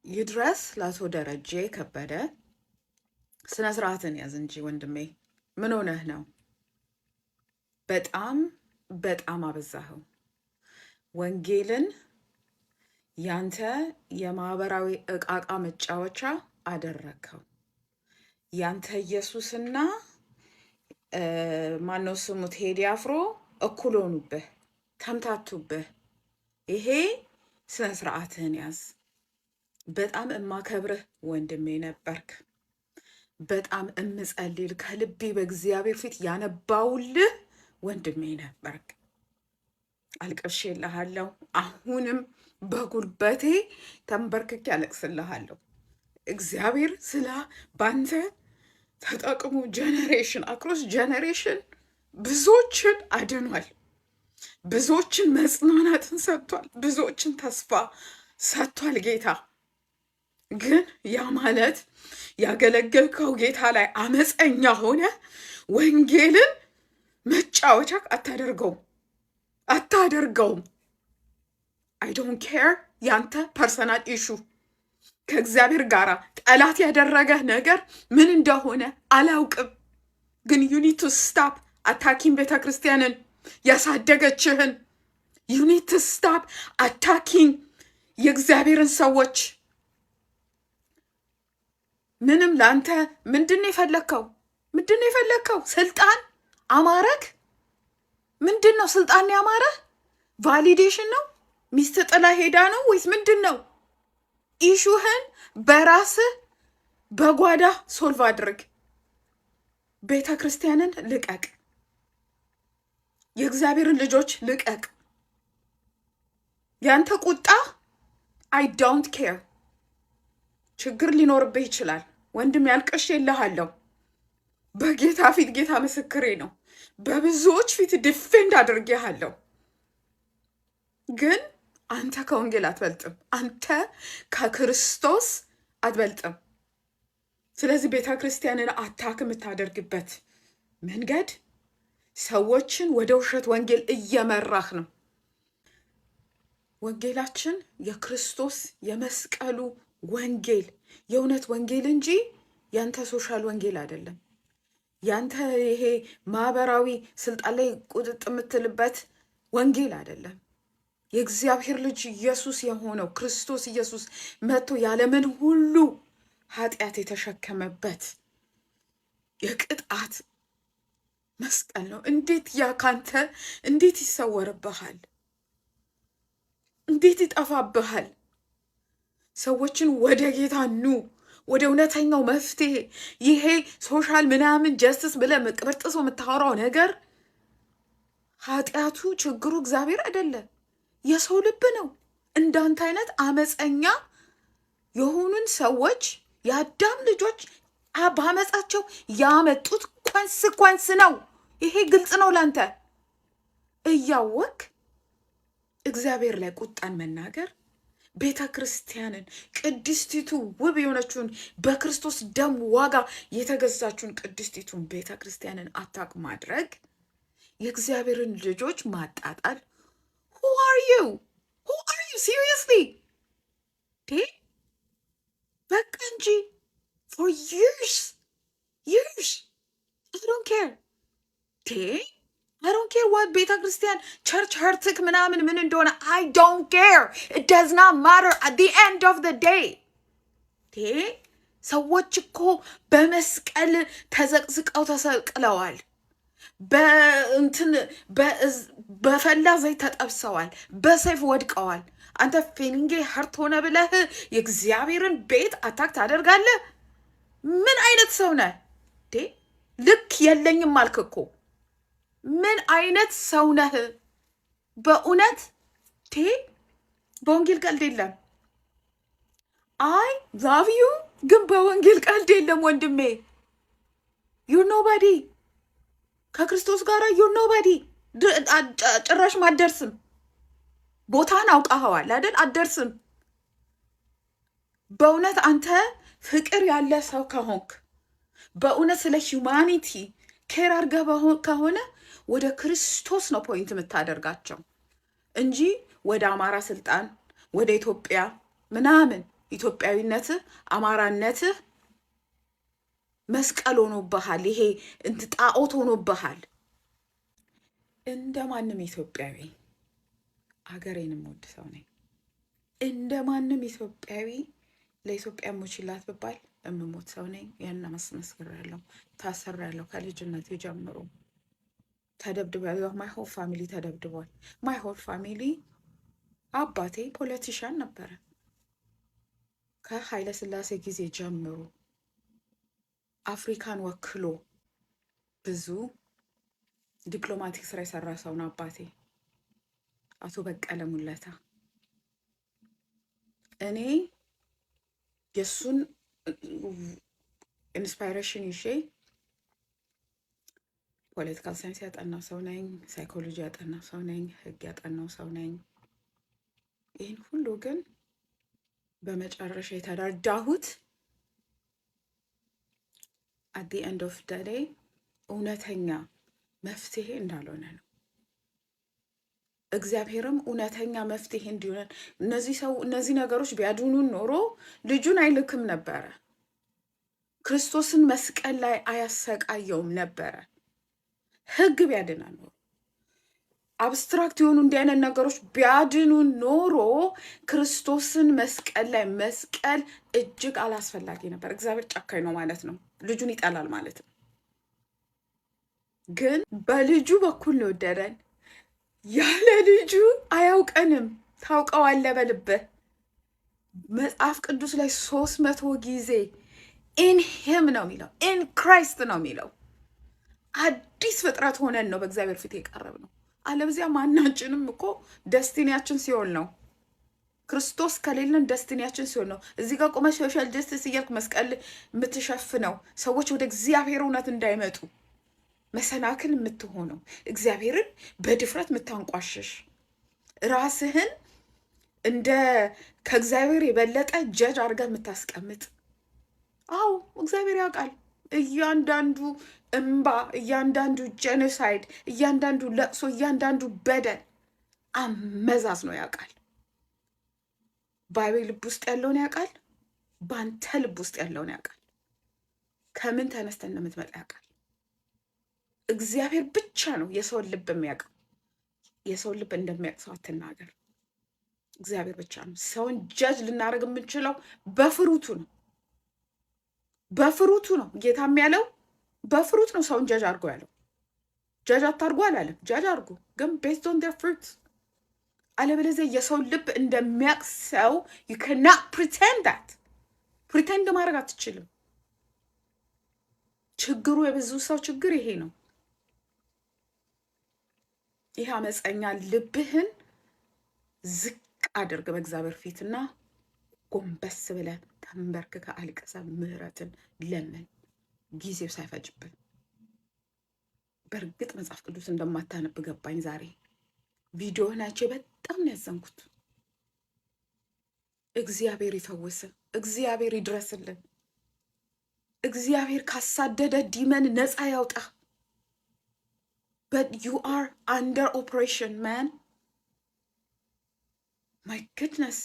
ይድረስ ለአቶ ደረጀ ከበደ። ስነ ስርዓትን ያዝ እንጂ ወንድሜ፣ ምን ሆነህ ነው? በጣም አበዛኸው። ወንጌልን ያንተ የማህበራዊ እቃቃ መጫወቻ አደረግከው። ያንተ ኢየሱስና ማነው ስሙ ቴዲ አፍሮ እኩል ሆኑብህ፣ ተምታቱብህ። ይሄ ስነ ስርዓትህን ያዝ። በጣም እማከብርህ ወንድሜ ነበርክ። በጣም እምጸልል ከልቤ በእግዚአብሔር ፊት ያነባውልህ ወንድሜ ነበርክ። አልቅሼልሃለሁ። አሁንም በጉልበቴ ተንበርክኬ ያለቅስልሃለሁ። እግዚአብሔር ስለ ባንተ ተጠቅሞ ጀነሬሽን አክሮስ ጀነሬሽን ብዙዎችን አድኗል። ብዙዎችን መጽናናትን ሰጥቷል። ብዙዎችን ተስፋ ሰጥቷል ጌታ። ግን ያ ማለት ያገለገልከው ጌታ ላይ አመፀኛ ሆነ ወንጌልን መጫወቻ አታደርገውም። አይ ዶንት ኬር። ያንተ ፐርሰናል ኢሹ ከእግዚአብሔር ጋር ጠላት ያደረገህ ነገር ምን እንደሆነ አላውቅም። ግን ዩ ኒድ ቱ ስታፕ አታኪንግ ቤተ ክርስቲያንን ያሳደገችህን። ዩ ኒድ ቱ ስታፕ አታኪንግ የእግዚአብሔርን ሰዎች። ምንም ለአንተ ምንድን ነው የፈለግከው? ስልጣን አማረክ? ምንድን ነው ስልጣን ያማረህ? ቫሊዴሽን ነው? ሚስት ጥላ ሄዳ ነው ወይስ ምንድን ነው? ኢሹህን በራስህ በጓዳ ሶልቭ አድርግ። ቤተ ክርስቲያንን ልቀቅ። የእግዚአብሔርን ልጆች ልቀቅ። ያንተ ቁጣ አይ ዶንት ኬር። ችግር ሊኖርብህ ይችላል ወንድም፣ ያልቅሼልሃለሁ። በጌታ ፊት ጌታ ምስክሬ ነው። በብዙዎች ፊት ዲፌንድ አድርጌሃለሁ። ግን አንተ ከወንጌል አትበልጥም። አንተ ከክርስቶስ አትበልጥም። ስለዚህ ቤተ ክርስቲያንን አታክ የምታደርግበት መንገድ ሰዎችን ወደ ውሸት ወንጌል እየመራህ ነው። ወንጌላችን የክርስቶስ የመስቀሉ ወንጌል የእውነት ወንጌል እንጂ ያንተ ሶሻል ወንጌል አይደለም። ያንተ ይሄ ማህበራዊ ስልጣን ላይ ቁጥጥ የምትልበት ወንጌል አይደለም። የእግዚአብሔር ልጅ ኢየሱስ የሆነው ክርስቶስ ኢየሱስ መጥቶ ያለምን ሁሉ ኃጢአት የተሸከመበት የቅጣት መስቀል ነው። እንዴት ያ ካንተ እንዴት ይሰወርብሃል? እንዴት ይጠፋብሃል? ሰዎችን ወደ ጌታ ኑ፣ ወደ እውነተኛው መፍትሄ። ይሄ ሶሻል ምናምን ጀስትስ ብለህ ቅብርጥሶ የምታወራው ነገር ኃጢአቱ ችግሩ እግዚአብሔር አይደለም፣ የሰው ልብ ነው። እንዳንተ አይነት አመፀኛ የሆኑን ሰዎች የአዳም ልጆች በአመፃቸው ያመጡት ኮንስኮንስ ነው። ይሄ ግልጽ ነው ላንተ። እያወቅ እግዚአብሔር ላይ ቁጣን መናገር፣ ቤተ ክርስቲያንን ቅድስቲቱ ውብ የሆነችውን በክርስቶስ ደም ዋጋ የተገዛችውን ቅድስቲቱን ቤተ ክርስቲያንን አታክ ማድረግ፣ የእግዚአብሔርን ልጆች ማጣጣል። who are you seriously? በቃ እንጂ for years I don't care. I don't care what ቤተ ክርስቲያን ቸርች ሀርትክ ምናምን ምን እንደሆነ I don't care. It does not matter at the end of the day. ሰዎች እኮ በመስቀል ተዘቅዝቀው ተሰቅለዋል። በፈላ ዘይት ተጠብሰዋል። በሰይፍ ወድቀዋል። አንተ ፌሊንጌ ሀርት ሆነ ብለህ የእግዚአብሔርን ቤት አታክ ታደርጋለህ? ምን አይነት ሰው ነህ? ልክ የለኝም አልክ እኮ። ምን አይነት ሰው ነህ? በእውነት በወንጌል ቀልድ የለም። አይ ላቭ ዩ፣ ግን በወንጌል ቀልድ የለም ወንድሜ። ዩር ኖባዲ ከክርስቶስ ጋር ዩር ኖባዲ። ጭራሽ አትደርስም። ቦታን አውቀኸዋል አይደል? አትደርስም። በእውነት አንተ ፍቅር ያለ ሰው ከሆንክ፣ በእውነት ስለ ሂውማኒቲ ኬር አድርገህ ከሆነ ወደ ክርስቶስ ነው ፖይንት የምታደርጋቸው እንጂ ወደ አማራ ስልጣን፣ ወደ ኢትዮጵያ ምናምን ኢትዮጵያዊነትህ አማራነትህ መስቀል ሆኖብሃል። ይሄ ጣዖት ሆኖብሃል። እንደማንም ኢትዮጵያዊ አገሬንም ወድ ሰው ነኝ። እንደማንም ኢትዮጵያዊ ለኢትዮጵያ ሞችላት ብባል እምሞት ሰው ነኝ። ያን መስመስክራለሁ። ታሰራለሁ። ከልጅነት ጀምሮ ተደብድቤያለሁ። ማይ ሆል ፋሚሊ ተደብድቧል። ማይ ሆል ፋሚሊ አባቴ ፖለቲሻን ነበረ። ከኃይለ ሥላሴ ጊዜ ጀምሮ አፍሪካን ወክሎ ብዙ ዲፕሎማቲክ ስራ የሰራ ሰው ነው አባቴ አቶ በቀለ ሙለታ። እኔ የሱን ኢንስፓይሬሽን ይዤ ፖለቲካል ሳይንስ ያጠናው ሰው ነኝ። ሳይኮሎጂ ያጠናው ሰው ነኝ። ህግ ያጠናው ሰው ነኝ። ይህን ሁሉ ግን በመጨረሻ የተረዳሁት አት ዲ ኤንድ ኦፍ ደ ዴይ እውነተኛ መፍትሄ እንዳልሆነ ነው። እግዚአብሔርም እውነተኛ መፍትሄ እንዲሆን እነዚህ ነገሮች ቢያድኑን ኖሮ ልጁን አይልክም ነበረ። ክርስቶስን መስቀል ላይ አያሰቃየውም ነበረ። ህግ ቢያድና ኖሮ አብስትራክት የሆኑ እንዲህ አይነት ነገሮች ቢያድኑን ኖሮ ክርስቶስን መስቀል ላይ መስቀል እጅግ አላስፈላጊ ነበር። እግዚአብሔር ጨካኝ ነው ማለት ነው። ልጁን ይጠላል ማለት ነው። ግን በልጁ በኩል ነው ወደደን። ያለ ልጁ አያውቀንም። ታውቀዋለህ በልብህ። መጽሐፍ ቅዱስ ላይ 300 ጊዜ ኢን ሂም ነው የሚለው፣ ኢን ክራይስት ነው የሚለው። አዲስ ፍጥረት ሆነን ነው በእግዚአብሔር ፊት የቀረብ ነው። አለበዚያ ማናችንም እኮ ደስቲኒያችን ሲሆን ነው። ክርስቶስ ከሌለን ደስቲኒያችን ሲሆን ነው። እዚህ ጋር ቆመ ሶሻል ጀስቲስ እያልክ መስቀል የምትሸፍነው ሰዎች ወደ እግዚአብሔር እውነት እንዳይመጡ መሰናክል የምትሆነው፣ እግዚአብሔርን በድፍረት የምታንቋሽሽ፣ ራስህን እንደ ከእግዚአብሔር የበለጠ ጀጅ አድርገህ የምታስቀምጥ። አዎ እግዚአብሔር ያውቃል። እያንዳንዱ እንባ፣ እያንዳንዱ ጄኖሳይድ፣ እያንዳንዱ ለቅሶ፣ እያንዳንዱ በደል አመዛዝ ነው ያውቃል። ባይቤል ልብ ውስጥ ያለውን ያውቃል። በአንተ ልብ ውስጥ ያለውን ያውቃል። ከምን ተነስተን እንደምትመጣ ያውቃል። እግዚአብሔር ብቻ ነው የሰውን ልብ የሚያውቀው። የሰውን ልብ እንደሚያውቅ ሰው አትናገር። እግዚአብሔር ብቻ ነው። ሰውን ጀጅ ልናደርግ የምንችለው በፍሩቱ ነው። በፍሩቱ ነው። ጌታም ያለው በፍሩት ነው። ሰውን ጀጅ አድርጎ ያለው ጀጅ አታርጉ አላለም። ጀጅ አድርጉ፣ ግን ቤዝድ ኦን ዴር ፍሩት። አለበለዚያ የሰውን ልብ እንደሚያውቅ ሰው you cannot pretend that ፕሪቴንድ ማድረግ አትችልም። ችግሩ የብዙ ሰው ችግር ይሄ ነው። ይህ አመፀኛ ልብህን ዝቅ አድርግ በእግዚአብሔር ፊትና ጎንበስ ብለን ተንበርክከ አልቅሰ ምህረትን ለምን፣ ጊዜው ሳይፈጅብን። በእርግጥ መጽሐፍ ቅዱስ እንደማታነብ ገባኝ ዛሬ። ቪዲዮ ናቸው በጣም ያዘንኩት። እግዚአብሔር ይፈውስ፣ እግዚአብሔር ይድረስልን፣ እግዚአብሔር ካሳደደ ዲመን ነፃ ያውጣ። But you are under operation, man. My goodness.